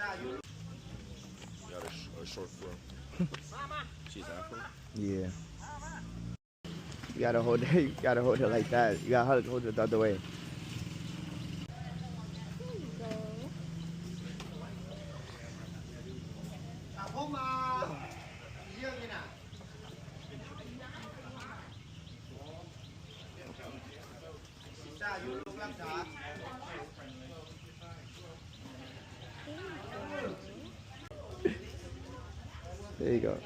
Got a short fro. She's Afro. Yeah. You gotta hold it. You gotta hold it like that. You gotta hold it the other way. There you go.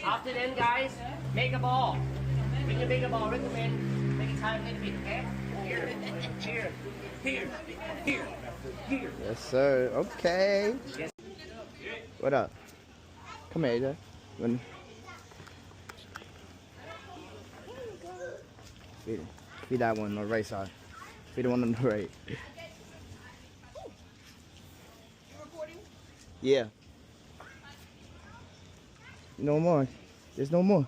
After then, guys, make a ball. When you make a ball, recommend make it time a little bit, okay? Here, here, here, here, here. Yes, sir. Okay. Yes. What up? Come here, AJ. Feed that one on the right side. Feed the one on the right. Yeah. No more. There's no more.